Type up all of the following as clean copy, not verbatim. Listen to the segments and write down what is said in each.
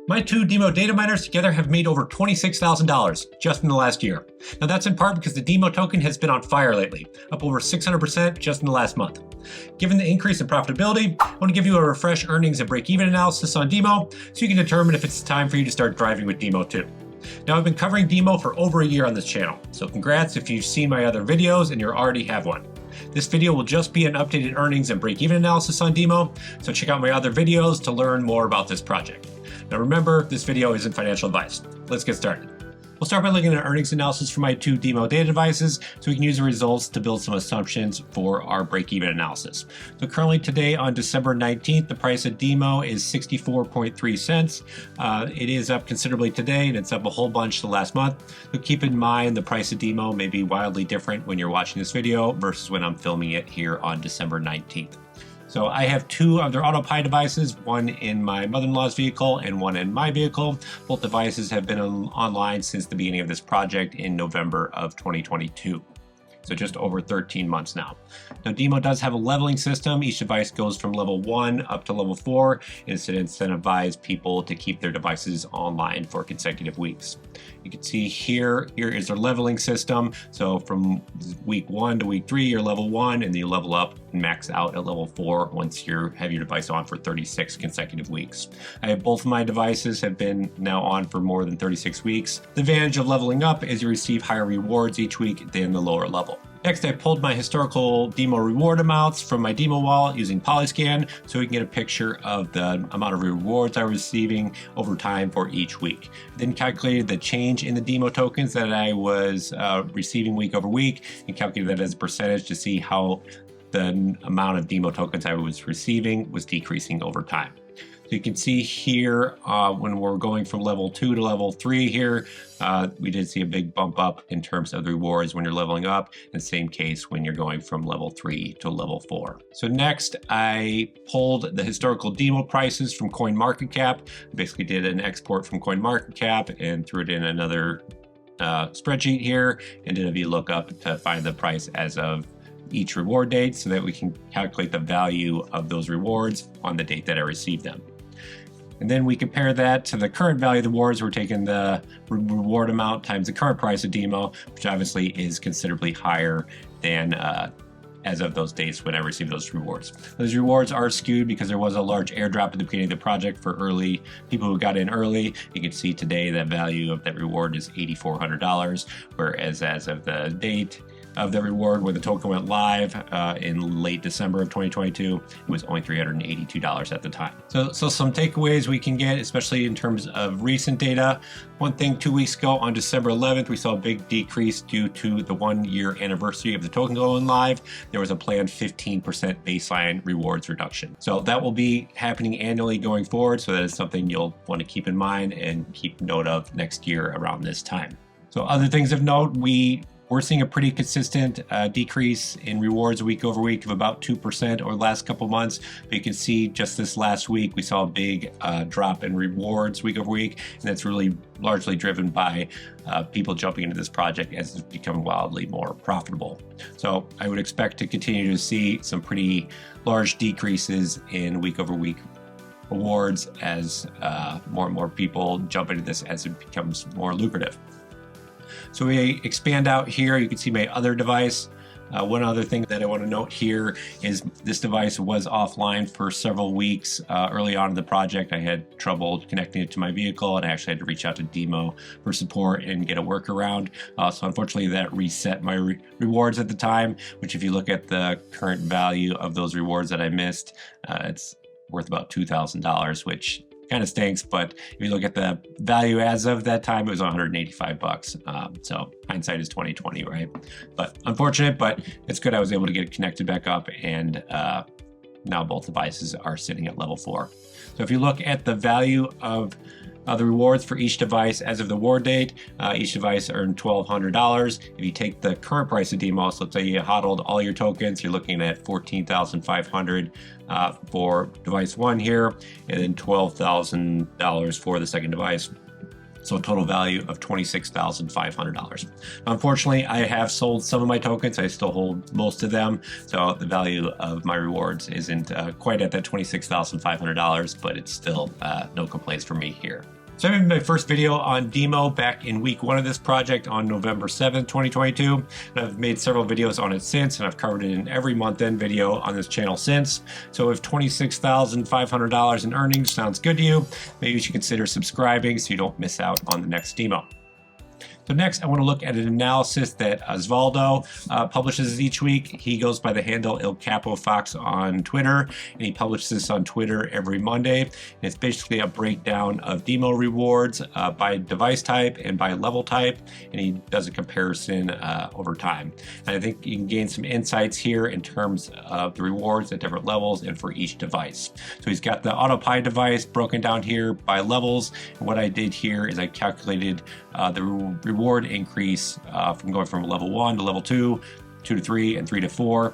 My two DIMO data miners together have made over $26,000 just in the last year. Now that's in part because the DIMO token has been on fire lately, up over 600% just in the last month. Given the increase in profitability, I want to give you a refresh earnings and break-even analysis on DIMO so you can determine if it's time for you to start driving with DIMO too. Now I've been covering DIMO for over a year on this channel, so congrats if you've seen my other videos and you already have one. This video will just be an updated earnings and break-even analysis on DIMO, so check out my other videos to learn more about this project. Now remember, this video isn't financial advice. Let's get started. We'll start by looking at earnings analysis for my two DIMO data devices so we can use the results to build some assumptions for our break-even analysis. So currently today on December 19th, the price of DIMO is 64.3 cents. It is up considerably today and it's up a whole bunch the last month. So keep in mind the price of DIMO may be wildly different when you're watching this video versus when I'm filming it here on December 19th. So I have two of their AutoPi devices, one in my mother-in-law's vehicle and one in my vehicle. Both devices have been online since the beginning of this project in November of 2022. So just over 13 months now. Now DIMO does have a leveling system. Each device goes from level 1 up to level 4, and it's to incentivize people to keep their devices online for consecutive weeks. You can see here is their leveling system. So from week 1 to week 3, you're level 1, and then you level up and max out at level 4 once you have your device on for 36 consecutive weeks. I have both of my devices have been now on for more than 36 weeks. The advantage of leveling up is you receive higher rewards each week than the lower level. Next, I pulled my historical DIMO reward amounts from my DIMO wallet using Polyscan so we can get a picture of the amount of rewards I was receiving over time for each week. Then calculated the change in the DIMO tokens that I was receiving week over week and calculated that as a percentage to see how the amount of DIMO tokens I was receiving was decreasing over time. So you can see here when we're going from level 2 to level 3 here, we did see a big bump up in terms of the rewards when you're leveling up. In the same case when you're going from level 3 to level 4. So next I pulled the historical DIMO prices from CoinMarketCap. I basically did an export from CoinMarketCap and threw it in another spreadsheet here and did a VLOOKUP to find the price as of each reward date so that we can calculate the value of those rewards on the date that I received them. And then we compare that to the current value of the rewards. We're taking the reward amount times the current price of DIMO, which obviously is considerably higher than as of those dates when I received those rewards. Those rewards are skewed because there was a large airdrop at the beginning of the project for early people who got in early. You can see today that value of that reward is $8,400, whereas as of the date of the reward when the token went live in late December of 2022, it was only $382 at the time. So some takeaways we can get, especially in terms of recent data. One thing, 2 weeks ago on December 11th, we saw a big decrease due to the 1-year anniversary of the token going live. There was a planned 15% baseline rewards reduction. So that will be happening annually going forward. So that is something you'll want to keep in mind and keep note of next year around this time. So other things of note, we're seeing a pretty consistent decrease in rewards week over week of about 2% over the last couple months. But you can see just this last week, we saw a big drop in rewards week over week. And that's really largely driven by people jumping into this project as it's becoming wildly more profitable. So I would expect to continue to see some pretty large decreases in week over week rewards as more and more people jump into this as it becomes more lucrative. So we expand out here, you can see my other device. One other thing that I want to note here is this device was offline for several weeks early on in the project. I had trouble connecting it to my vehicle and I actually had to reach out to DIMO for support and get a workaround. So unfortunately that reset my rewards at the time, which if you look at the current value of those rewards that I missed, it's worth about $2,000, which kind of stinks, but if you look at the value as of that time, it was $185. So hindsight is 2020, right? But unfortunate, but it's good I was able to get it connected back up, and now both devices are sitting at level 4. So if you look at the value of the rewards for each device as of the award date, each device earned $1,200. If you take the current price of DIMO, so let's say you hodled all your tokens, you're looking at $14,500 for device 1 here, and then $12,000 for the second device. So a total value of $26,500. Unfortunately, I have sold some of my tokens. I still hold most of them. So the value of my rewards isn't quite at that $26,500, but it's still no complaints for me here. So I made my first video on DIMO back in week 1 of this project on November 7th, 2022. And I've made several videos on it since, and I've covered it in every month-end video on this channel since. So if $26,500 in earnings sounds good to you, maybe you should consider subscribing so you don't miss out on the next DIMO. So next, I want to look at an analysis that Osvaldo publishes each week. He goes by the handle Il Capo Fox on Twitter, and he publishes this on Twitter every Monday. And it's basically a breakdown of DIMO rewards by device type and by level type, and he does a comparison over time. And I think you can gain some insights here in terms of the rewards at different levels and for each device. So he's got the AutoPi device broken down here by levels. And what I did here is I calculated the reward increase from going from level 1 to level 2, 2 to 3, and 3 to 4,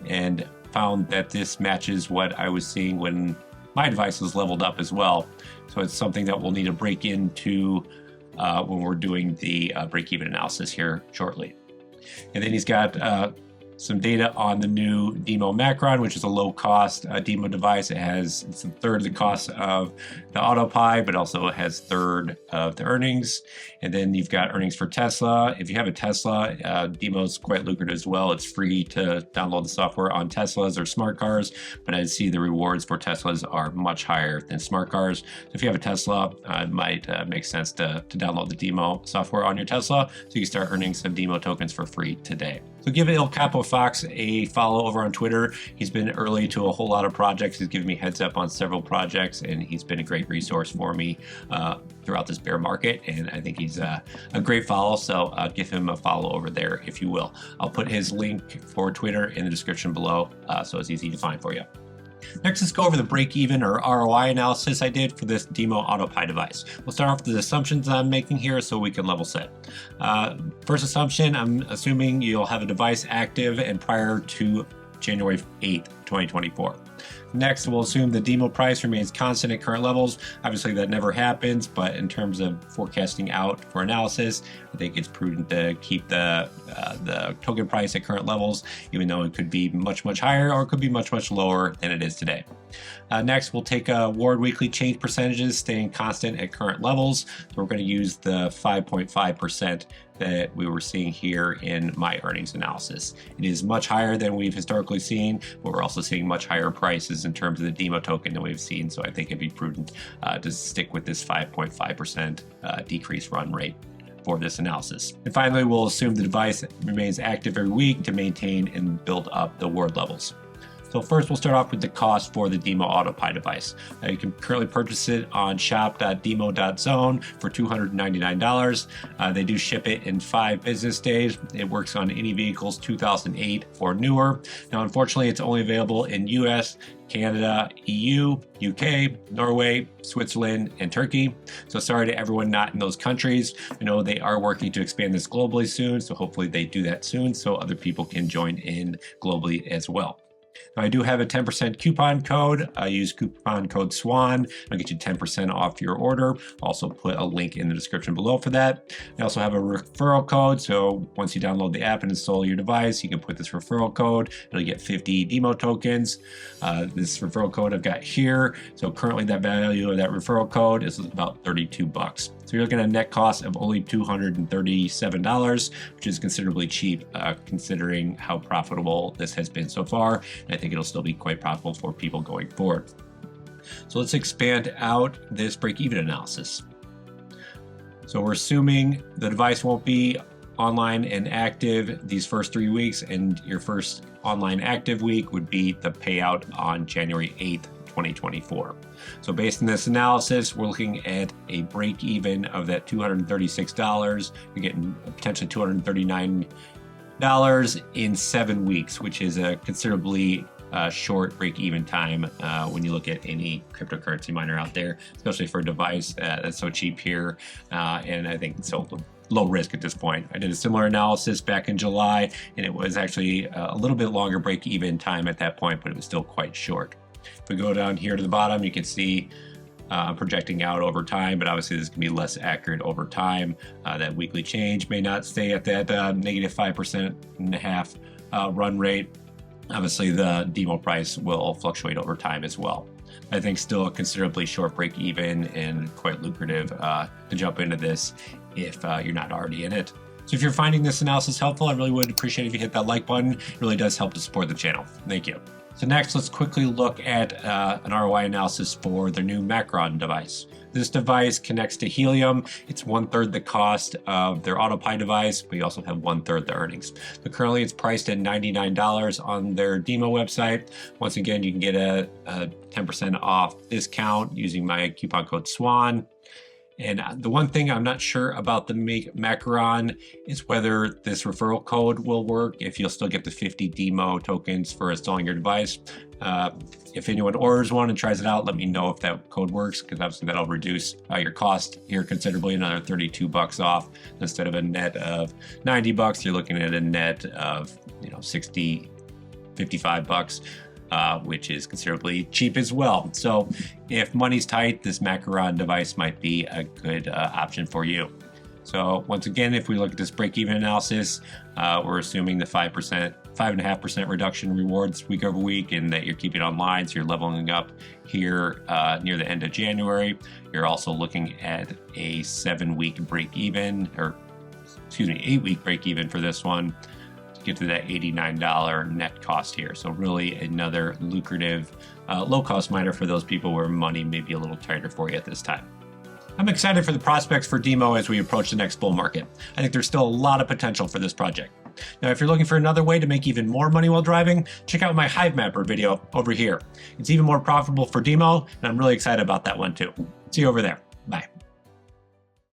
and found that this matches what I was seeing when my device was leveled up as well. So it's something that we'll need to break into when we're doing the break-even analysis here shortly. And then he's got some data on the new DIMO Macaron, which is a low-cost DIMO device. It's a third of the cost of the AutoPi, but also has third of the earnings. And then you've got earnings for Tesla. If you have a Tesla, DIMO is quite lucrative as well. It's free to download the software on Teslas or smart cars, but I see the rewards for Teslas are much higher than smart cars. So if you have a Tesla, it might make sense to download the DIMO software on your Tesla so you can start earning some DIMO tokens for free today. So give Il Capo Fox a follow over on Twitter. He's been early to a whole lot of projects. He's given me heads up on several projects, and he's been a great resource for me throughout this bear market. And I think he's a great follow, so give him a follow over there if you will. I'll put his link for Twitter in the description below, so it's easy to find for you. Next, let's go over the break-even or ROI analysis I did for this DIMO AutoPi device. We'll start off with the assumptions I'm making here so we can level set. First assumption, I'm assuming you'll have a device active and prior to January 8th, 2024. Next, we'll assume the DIMO price remains constant at current levels. Obviously, that never happens, but in terms of forecasting out for analysis, I think it's prudent to keep the token price at current levels, even though it could be much, much higher or it could be much, much lower than it is today. Next, we'll take award weekly change percentages staying constant at current levels. So we're going to use the 5.5% that we were seeing here in my earnings analysis. It is much higher than we've historically seen, but we're also seeing much higher prices in terms of the DIMO token than we've seen. So I think it'd be prudent to stick with this 5.5% decrease run rate for this analysis. And finally, we'll assume the device remains active every week to maintain and build up the reward levels. So first, we'll start off with the cost for the DIMO AutoPi device. You can currently purchase it on shop.dimo.zone for $299. They do ship it in 5 business days. It works on any vehicles 2008 or newer. Now, unfortunately, it's only available in US, Canada, EU, UK, Norway, Switzerland, and Turkey. So sorry to everyone not in those countries. I know they are working to expand this globally soon, so hopefully they do that soon so other people can join in globally as well. Now, I do have a 10% coupon code. I use coupon code SWAN. I'll get you 10% off your order. Also put a link in the description below for that. I also have a referral code. So once you download the app and install your device, you can put this referral code. It'll get 50 DIMO tokens. This referral code I've got here. So currently that value of that referral code is about $32. So you're looking at a net cost of only $237, which is considerably cheap considering how profitable this has been so far. And I think it'll still be quite profitable for people going forward. So let's expand out this break-even analysis. So we're assuming the device won't be online and active these first 3 weeks, and your first online active week would be the payout on January 8th, 2024. So based on this analysis, we're looking at a break even of that $236. You're getting potentially $239 in 7 weeks, which is a considerably short break-even time when you look at any cryptocurrency miner out there, especially for a device that's so cheap here, and I think so low risk at this point. I did a similar analysis back in July, and it was actually a little bit longer break-even time at that point, but it was still quite short. If we go down here to the bottom, you can see projecting out over time, but obviously this can be less accurate over time. That weekly change may not stay at that negative 5.5% run rate. Obviously the DIMO price will fluctuate over time as well. I think still a considerably short break even and quite lucrative to jump into this if you're not already in it. So if you're finding this analysis helpful, I really would appreciate if you hit that like button. It really does help to support the channel. Thank you. So next, let's quickly look at an ROI analysis for their new Macaron device. This device connects to Helium. It's 1/3 the cost of their AutoPi device, but you also have 1/3 the earnings. But currently it's priced at $99 on their DIMO website. Once again, you can get a 10% off discount using my coupon code SWAN. And the one thing I'm not sure about the Macaron is whether this referral code will work, if you'll still get the 50 DIMO tokens for installing your device. If anyone orders one and tries it out, let me know if that code works, because obviously that'll reduce your cost here considerably, another $32 off. Instead of a net of $90, you're looking at a net of 60, $55. Which is considerably cheap as well. So if money's tight, this Macaron device might be a good option for you. So once again, if we look at this break-even analysis, we're assuming the 5.5% reduction rewards week over week, and that you're keeping online, so you're leveling up here near the end of January. You're also looking at a 7-week break-even, or excuse me, 8-week break-even for this one, get to that $89 net cost here. So really another lucrative low-cost miner for those people where money may be a little tighter for you at this time. I'm excited for the prospects for DIMO as we approach the next bull market. I think there's still a lot of potential for this project. Now, if you're looking for another way to make even more money while driving, check out my Hive Mapper video over here. It's even more profitable for DIMO, and I'm really excited about that one too. See you over there. Bye.